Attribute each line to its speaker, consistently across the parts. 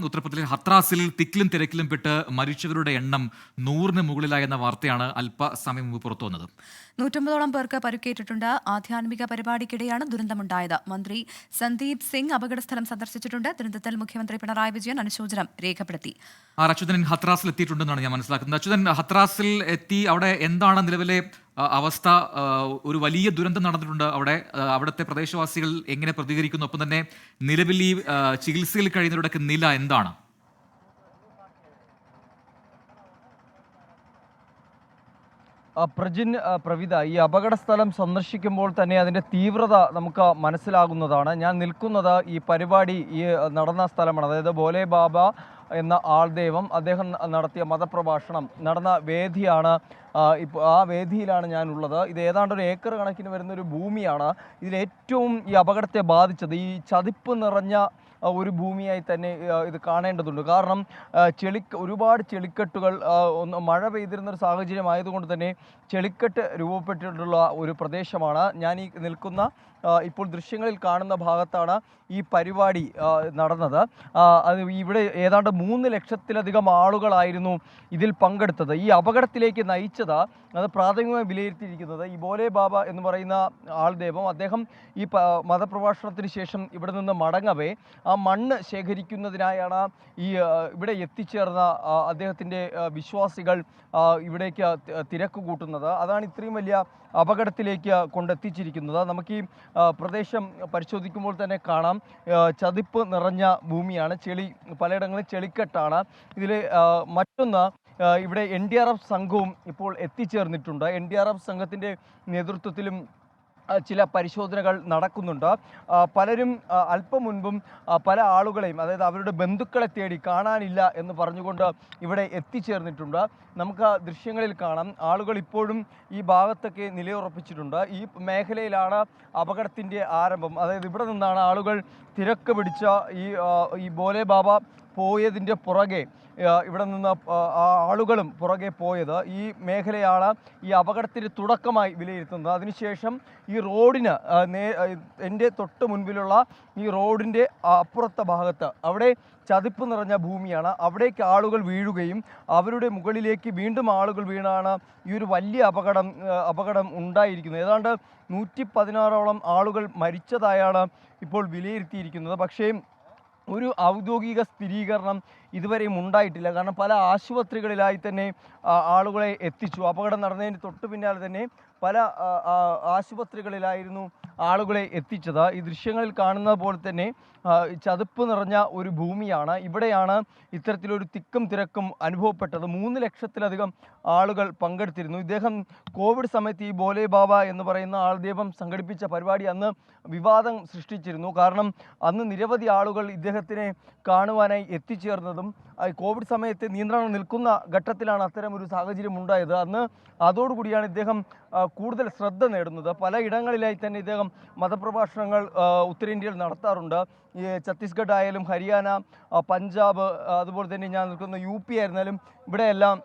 Speaker 1: ഉത്തർപ്രദേശിലെ ഹത്രാസിൽ തിക്കിലും തിരക്കിലും പെട്ട് മരിച്ചവരുടെ എണ്ണം 100-ന് മുകളിലായെന്ന വാർത്തയാണ് അല്പസമയം മുമ്പ് പുറത്തു വന്നത്.
Speaker 2: 150ഓളം പേർക്ക് പരുക്കേറ്റിട്ടുണ്ട്. ആധ്യാത്മിക പരിപാടിക്കിടെയാണ് ദുരന്തമുണ്ടായത്. മന്ത്രി സന്ദീപ് സിംഗ് അപകടസ്ഥലം സന്ദർശിച്ചിട്ടുണ്ട്. ദുരന്തത്തിൽ മുഖ്യമന്ത്രി പിണറായി വിജയൻ അനുശോചനം രേഖപ്പെടുത്തി.
Speaker 1: അച്യുതൻ ഹത്രാസിൽ എത്തിയിട്ടുണ്ടെന്നാണ് ഞാൻ മനസ്സിലാക്കുന്നത്. അച്യുതൻ, ഹത്രാസിൽ എത്തി അവിടെ എന്താണ് നിലവിലെ അവസ്ഥ? ഒരു വലിയ ദുരന്തം നടന്നിട്ടുണ്ട് അവിടെ. അവിടുത്തെ പ്രദേശവാസികൾ എങ്ങനെ പ്രതികരിക്കുന്നു? ഒപ്പം തന്നെ നിലവിൽ ഈ ചികിത്സയിൽ കഴിയുന്നവരുടെയൊക്കെ നില എന്താണ്?
Speaker 3: പ്രവിത, ഈ അപകട സ്ഥലം സന്ദർശിക്കുമ്പോൾ തന്നെ അതിൻ്റെ തീവ്രത നമുക്ക് മനസ്സിലാകുന്നതാണ്. ഞാൻ നിൽക്കുന്നത് ഈ പരിപാടി നടന്ന സ്ഥലമാണ്. അതായത് ഭോലെ ബാബ എന്ന ആൾദൈവം അദ്ദേഹം നടത്തിയ മതപ്രഭാഷണം നടന്ന വേദിയാണ്. ഇപ്പോൾ ആ വേദിയിലാണ് ഞാനുള്ളത്. ഇത് ഏതാണ്ട് 1 ഏക്കർ കണക്കിന് വരുന്നൊരു ഭൂമിയാണ്. ഇതിലേറ്റവും ഈ അപകടത്തെ ബാധിച്ചത് ഈ ചതിപ്പ് നിറഞ്ഞ ഒരു ഭൂമിയായി തന്നെ ഇത് കാണേണ്ടതുണ്ട്. കാരണം ഒരുപാട് ചെളിക്കെട്ടുകൾ, മഴ പെയ്തിരുന്നൊരു സാഹചര്യം ആയതുകൊണ്ട് തന്നെ ചെളിക്കെട്ട് രൂപപ്പെട്ടിട്ടുള്ള ഒരു പ്രദേശമാണ്. ഞാൻ ഈ നിൽക്കുന്ന ഇപ്പോൾ ദൃശ്യങ്ങളിൽ കാണുന്ന ഭാഗത്താണ് ഈ പരിപാടി നടന്നത്. അത് ഇവിടെ ഏതാണ്ട് 3 ലക്ഷത്തിലധികം ആളുകളായിരുന്നു ഇതിൽ പങ്കെടുത്തത്. ഈ അപകടത്തിലേക്ക് നയിച്ചത്, അത് പ്രാഥമികമായി വിലയിരുത്തിയിരിക്കുന്നത്, ഈ ഭോലെ ബാബ എന്ന് പറയുന്ന ആൾദൈവം അദ്ദേഹം ഈ മതപ്രഭാഷണത്തിന് ശേഷം ഇവിടെ നിന്ന് മടങ്ങവേ ആ മണ്ണ് ശേഖരിക്കുന്നതിനായാണ് ഇവിടെ എത്തിച്ചേർന്ന അദ്ദേഹത്തിൻ്റെ വിശ്വാസികൾ ഇവിടേക്ക് തിരക്ക് കൂട്ടുന്നത്. അതാണ് ഇത്രയും വലിയ അപകടത്തിലേക്ക് കൊണ്ടെത്തിച്ചിരിക്കുന്നത്. നമുക്ക് ഈ പ്രദേശം പരിശോധിക്കുമ്പോൾ തന്നെ കാണാം, ചതിപ്പ് നിറഞ്ഞ ഭൂമിയാണ്. പലയിടങ്ങളിൽ ചെളിക്കെട്ടാണ്. ഇതിൽ മറ്റൊന്ന്, ഇവിടെ NDRF സംഘവും ഇപ്പോൾ എത്തിച്ചേർന്നിട്ടുണ്ട്. NDRF സംഘത്തിൻ്റെ നേതൃത്വത്തിലും ചില പരിശോധനകൾ നടക്കുന്നുണ്ട്. പലരും അല്പം മുൻപും പല ആളുകളെയും, അതായത് അവരുടെ ബന്ധുക്കളെ തേടി കാണാനില്ല എന്ന് പറഞ്ഞുകൊണ്ട് ഇവിടെ എത്തിച്ചേർന്നിട്ടുണ്ട്. നമുക്ക് ദൃശ്യങ്ങളിൽ കാണാം, ആളുകൾ ഇപ്പോഴും ഈ ഭാഗത്തൊക്കെ നിലയുറപ്പിച്ചിട്ടുണ്ട്. ഈ മേഖലയിലാണ് അപകടത്തിൻ്റെ ആരംഭം. അതായത് ഇവിടെ നിന്നാണ് ആളുകൾ തിരക്ക് പിടിച്ച ഈ ഭോലെ ബാബ പോയതിൻ്റെ പുറകെ ഇവിടെ നിന്ന് ആളുകളും പുറകെ പോയത്. ഈ മേഖലയാണ് ഈ അപകടത്തിന് തുടക്കമായി വിലയിരുത്തുന്നത്. അതിനുശേഷം ഈ റോഡിന് എൻ്റെ തൊട്ട് മുൻപിലുള്ള ഈ റോഡിൻ്റെ അപ്പുറത്തെ ഭാഗത്ത് അവിടെ ചതിപ്പ് നിറഞ്ഞ ഭൂമിയാണ്. അവിടേക്ക് ആളുകൾ വീഴുകയും അവരുടെ മുകളിലേക്ക് വീണ്ടും ആളുകൾ വീണാണ് ഈ ഒരു വലിയ അപകടം ഉണ്ടായിരിക്കുന്നത്. ഏതാണ്ട് 116ഓളം ആളുകൾ മരിച്ചതായാണ് ഇപ്പോൾ വിലയിരുത്തിയിരിക്കുന്നത്. പക്ഷേ ഒരു ഔദ്യോഗിക സ്ഥിരീകരണം ഇതുവരെയും ഉണ്ടായിട്ടില്ല. കാരണം പല ആശുപത്രികളിലായി തന്നെ ആളുകളെ എത്തിച്ചു. അപകടം നടന്നതിന് തൊട്ട് പിന്നാലെ തന്നെ പല ആശുപത്രികളിലായിരുന്നു ആളുകളെ എത്തിച്ചത്. ഈ ദൃശ്യങ്ങളിൽ കാണുന്ന പോലെ തന്നെ ചതുപ്പ് നിറഞ്ഞ ഒരു ഭൂമിയാണ്. ഇവിടെയാണ് ഇത്തരത്തിലൊരു തിക്കും തിരക്കും അനുഭവപ്പെട്ടത്. 3 ലക്ഷത്തിലധികം ആളുകൾ പങ്കെടുത്തിരുന്നു. ഇദ്ദേഹം കോവിഡ് സമയത്ത് ഈ ഭോലെ ബാബ എന്ന് പറയുന്ന ആൾദൈവം സംഘടിപ്പിച്ച പരിപാടി അന്ന് വിവാദം സൃഷ്ടിച്ചിരുന്നു. കാരണം അന്ന് നിരവധി ആളുകൾ ഇദ്ദേഹത്തിനെ കാണുവാനായി എത്തിച്ചേർന്നതും കോവിഡ് സമയത്ത് നിയന്ത്രണം നിൽക്കുന്ന ഘട്ടത്തിലാണ് അത്തരമൊരു സാഹചര്യം ഉണ്ടായത്. അന്ന് അതോടുകൂടിയാണ് ഇദ്ദേഹം കൂടുതൽ ശ്രദ്ധ നേടുന്നത്. പല ഇടങ്ങളിലായി തന്നെ ഇദ്ദേഹം മതപ്രഭാഷണങ്ങൾ ഉത്തരേന്ത്യയിൽ നടത്താറുണ്ട്. ഈ ഛത്തീസ്ഗഡ് ആയാലും ഹരിയാന, പഞ്ചാബ്, അതുപോലെ തന്നെ ഞാൻ നിൽക്കുന്ന UP ആയിരുന്നാലും ഇവിടെയെല്ലാം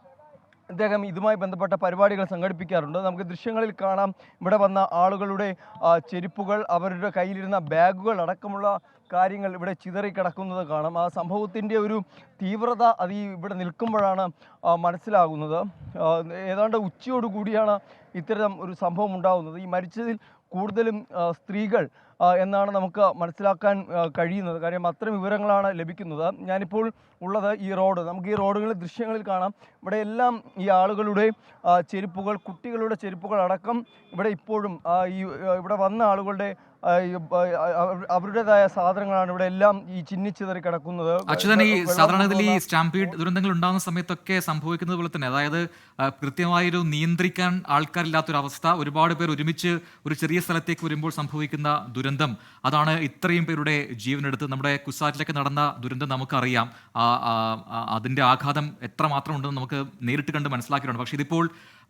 Speaker 3: ഇദ്ദേഹം ഇതുമായി ബന്ധപ്പെട്ട പരിപാടികൾ സംഘടിപ്പിക്കാറുണ്ട്. നമുക്ക് ദൃശ്യങ്ങളിൽ കാണാം, ഇവിടെ വന്ന ആളുകളുടെ ചെരുപ്പുകൾ, അവരുടെ കയ്യിലിരുന്ന ബാഗുകൾ അടക്കമുള്ള കാര്യങ്ങൾ ഇവിടെ ചിതറിക്കിടക്കുന്നത് കാണാം. ആ സംഭവത്തിൻ്റെ ഒരു തീവ്രത അത് ഇവിടെ നിൽക്കുമ്പോഴാണ് മനസ്സിലാകുന്നത്. ഏതാണ്ട് ഉച്ചയോടുകൂടിയാണ് ഇത്തരം ഒരു സംഭവം ഉണ്ടാകുന്നത്. ഈ മരിച്ചതിൽ കൂടുതലും സ്ത്രീകൾ എന്നാണ് നമുക്ക് മനസ്സിലാക്കാൻ കഴിയുന്നത്. കാര്യം അത്തരം വിവരങ്ങളാണ് ലഭിക്കുന്നത്. ഞാനിപ്പോൾ ഉള്ളത് ഈ റോഡ്, നമുക്ക് ഈ റോഡുകളിൽ ദൃശ്യങ്ങളിൽ കാണാം, ഇവിടെ എല്ലാം ഈ ആളുകളുടെ ചെരുപ്പുകൾ, കുട്ടികളുടെ ചെരുപ്പുകൾ അടക്കം ഇവിടെ ഇപ്പോഴും ഇവിടെ വന്ന ആളുകളുടെ അവരുടേതായ സാധനങ്ങളാണ് ഇവിടെ എല്ലാം ഈ ചിന്നിച്ചിതറി കിടക്കുന്നത്.
Speaker 1: അച്യുതൻ, ഈ സാധാരണഗതിയിൽ ഈ സ്റ്റാമ്പീഡ് ദുരന്തങ്ങൾ ഉണ്ടാകുന്ന സമയത്തൊക്കെ സംഭവിക്കുന്നത് പോലെ തന്നെ, അതായത് കൃത്യമായൊരു നിയന്ത്രിക്കാൻ ആൾക്കാരില്ലാത്തൊരവസ്ഥ, ഒരുപാട് പേർ ഒരുമിച്ച് ഒരു ചെറിയ സ്ഥലത്തേക്ക് വരുമ്പോൾ സംഭവിക്കുന്ന ദുരന്തം, അതാണ് ഇത്രയും പേരുടെ ജീവനെടുത്ത്. നമ്മുടെ കുസാറ്റിലൊക്കെ നടന്ന ദുരന്തം നമുക്കറിയാം. അതിൻ്റെ ആഘാതം എത്രമാത്രം ഉണ്ടെന്ന് നമുക്ക് നേരിട്ട് കണ്ട് മനസ്സിലാക്കിയിട്ടുണ്ട്. പക്ഷേ ഇതിപ്പോൾ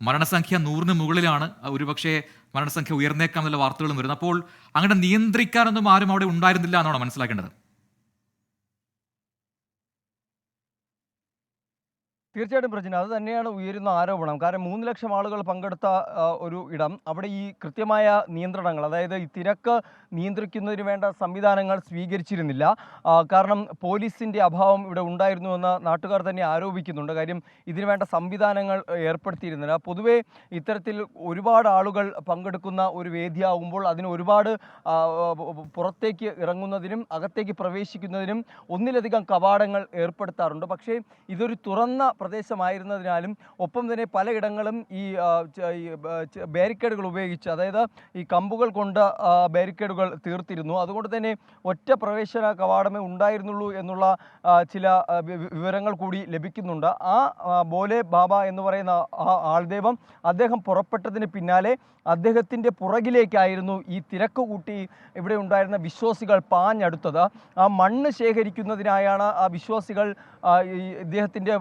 Speaker 1: മരണസംഖ്യ 100-ന് മുകളിലാണ്. ഒരുപക്ഷെ മരണസംഖ്യ ഉയർന്നേക്കാം എന്നുള്ള വാർത്തകളും വരുന്നു. അപ്പോൾ അങ്ങനെ നിയന്ത്രിക്കാനൊന്നും ആരും അവിടെ ഉണ്ടായിരുന്നില്ല എന്നാണ് മനസ്സിലാക്കേണ്ടത്.
Speaker 3: തീർച്ചയായിട്ടും പ്രശ്നം അത് തന്നെയാണ് ഉയരുന്ന ആരോപണം. കാരണം 3 ലക്ഷം ആളുകൾ പങ്കെടുത്ത ഒരു ഇടം, അവിടെ ഈ കൃത്യമായ നിയന്ത്രണങ്ങൾ, അതായത് ഈ തിരക്ക് നിയന്ത്രിക്കുന്നതിന് വേണ്ട സംവിധാനങ്ങൾ സ്വീകരിച്ചിരുന്നില്ല. കാരണം പോലീസിൻ്റെ അഭാവം ഇവിടെ ഉണ്ടായിരുന്നുവെന്ന് നാട്ടുകാർ തന്നെ ആരോപിക്കുന്നുണ്ട്. കാര്യം ഇതിനു വേണ്ട സംവിധാനങ്ങൾ ഏർപ്പെടുത്തിയിരുന്നില്ല. പൊതുവേ ഇത്തരത്തിൽ ഒരുപാട് ആളുകൾ പങ്കെടുക്കുന്ന ഒരു വേദിയാകുമ്പോൾ അതിന് ഒരുപാട് പുറത്തേക്ക് ഇറങ്ങുന്നതിനും അകത്തേക്ക് പ്രവേശിക്കുന്നതിനും ഒന്നിലധികം കവാടങ്ങൾ ഏർപ്പെടുത്താറുണ്ട്. പക്ഷേ ഇതൊരു തുറന്ന പ്രദേശമായിരുന്നതിനാലും ഒപ്പം തന്നെ പലയിടങ്ങളും ഈ ബാരിക്കേഡുകൾ ഉപയോഗിച്ച്, അതായത് ഈ കമ്പുകൾ കൊണ്ട് ബാരിക്കേഡുകൾ തീർത്തിരുന്നു. അതുകൊണ്ട് തന്നെ ഒറ്റ പ്രവേശന കവാടമേ ഉണ്ടായിരുന്നുള്ളൂ എന്നുള്ള ചില വിവരങ്ങൾ കൂടി ലഭിക്കുന്നുണ്ട്. ഭോലെ ബാബ എന്ന് പറയുന്ന ആ ആൾദൈവം, അദ്ദേഹം പുറപ്പെട്ടതിന് പിന്നാലെ അദ്ദേഹത്തിൻ്റെ പുറകിലേക്കായിരുന്നു ഈ തിരക്ക് കൂട്ടി ഇവിടെ ഉണ്ടായിരുന്ന വിശ്വാസികൾ പാഞ്ഞടുത്തത്. ആ മണ്ണ് ശേഖരിക്കുന്നതിനായാണ് ആ വിശ്വാസികൾ ഈ ഇദ്ദേഹത്തിൻ്റെ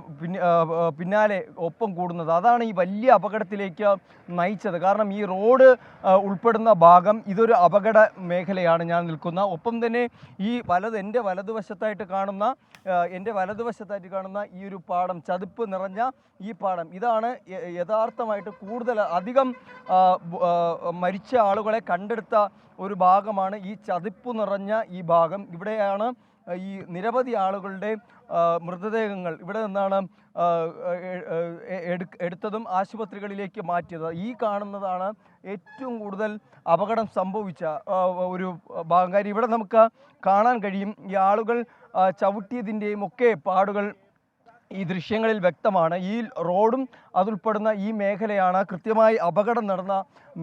Speaker 3: പിന്നാലെ ഒപ്പം കൂടുന്നത്. അതാണ് ഈ വലിയ അപകടത്തിലേക്ക് നയിച്ചത്. കാരണം ഈ റോഡ് ഉൾപ്പെടുന്ന ഭാഗം ഇതൊരു അപകട മേഖലയാണ് ഞാൻ നിൽക്കുന്ന. ഒപ്പം തന്നെ ഈ എൻ്റെ വലതുവശത്തായിട്ട് കാണുന്ന ഈ ഒരു പാടം, ചതുപ്പ് നിറഞ്ഞ ഈ പാടം, ഇതാണ് യഥാർത്ഥമായിട്ട് അധികം മരിച്ച ആളുകളെ കണ്ടെടുത്ത ഒരു ഭാഗമാണ് ഈ ചതുപ്പ് നിറഞ്ഞ ഈ ഭാഗം. ഇവിടെയാണ് ഈ നിരവധി ആളുകളുടെ മൃതദേഹങ്ങൾ ഇവിടെ നിന്നാണ് എടുത്തതും ആശുപത്രികളിലേക്ക് മാറ്റിയത്. ഈ കാണുന്നതാണ് ഏറ്റവും കൂടുതൽ അപകടം സംഭവിച്ച ഒരു ഭാഗം. കാര്യം ഇവിടെ നമുക്ക് കാണാൻ കഴിയും, ഈ ആളുകൾ ചവിട്ടിയതിൻ്റെയും ഒക്കെ പാടുകൾ ഈ ദൃശ്യങ്ങളിൽ വ്യക്തമാണ്. ഈ റോഡും അതുൾപ്പെടുന്ന ഈ മേഖലയാണ് കൃത്യമായി അപകടം നടന്ന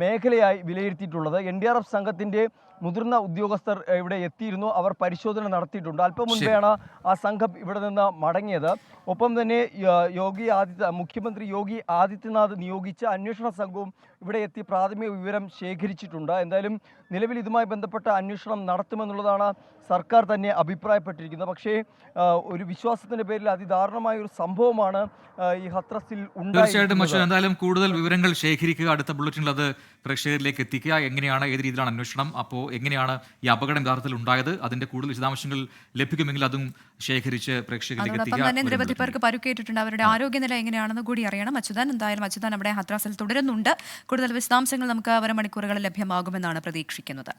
Speaker 3: മേഖലയായി വിലയിരുത്തിയിട്ടുള്ളത്. NDRF സംഘത്തിൻ്റെ മുതിർന്ന ഉദ്യോഗസ്ഥർ ഇവിടെ എത്തിയിരുന്നു. അവർ പരിശോധന നടത്തിയിട്ടുണ്ട്. അല്പം മുൻപെയാണ് ആ സംഘം ഇവിടെ നിന്ന് മടങ്ങിയത്. ഒപ്പം തന്നെ മുഖ്യമന്ത്രി യോഗി ആദിത്യനാഥ് നിയോഗിച്ച അന്വേഷണ സംഘവും ഇവിടെ എത്തി പ്രാഥമിക വിവരം ശേഖരിച്ചിട്ടുണ്ട്. എന്തായാലും നിലവിൽ ഇതുമായി ബന്ധപ്പെട്ട അന്വേഷണം നടത്തുമെന്നുള്ളതാണ് സർക്കാർ തന്നെ അഭിപ്രായപ്പെട്ടിരിക്കുന്നത്. പക്ഷേ ഒരു വിശ്വാസത്തിൻ്റെ പേരിൽ അതിദാരുണമായ ഒരു സംഭവമാണ് ഈ ഹത്രസിൽ
Speaker 1: തീർച്ചയായിട്ടും എന്തായാലും കൂടുതൽ വിവരങ്ങൾ ശേഖരിക്കുക, അടുത്ത ബുള്ളറ്റിനിൽ അത് പ്രേക്ഷകരിലേക്ക് എത്തിക്കുക. എങ്ങനെയാണ്, ഏത് രീതിയിലാണ് അന്വേഷണം, അപ്പോൾ എങ്ങനെയാണ് ഈ അപകടം യഥാർത്ഥത്തിൽ ഉണ്ടായത്, അതിന്റെ കൂടുതൽ വിശദാംശങ്ങൾ ലഭിക്കുമെങ്കിൽ അതും ശേഖരിച്ച് പ്രേക്ഷകരിലേക്ക് എത്തിക്കുക.
Speaker 2: നിരവധി പേർക്ക് പരുക്കേറ്റിട്ടുണ്ട്. അവരുടെ ആരോഗ്യനില എങ്ങനെയാണെന്ന് കൂടി അറിയണം. എന്തായാലും അച്യുതൻ അവിടെ ഹത്രാസിൽ തുടരുന്നുണ്ട്. കൂടുതൽ വിശദാംശങ്ങൾ നമുക്ക് വരും മണിക്കൂറുകളിൽ ലഭ്യമാകുമെന്നാണ് പ്രതീക്ഷിക്കുന്നത്.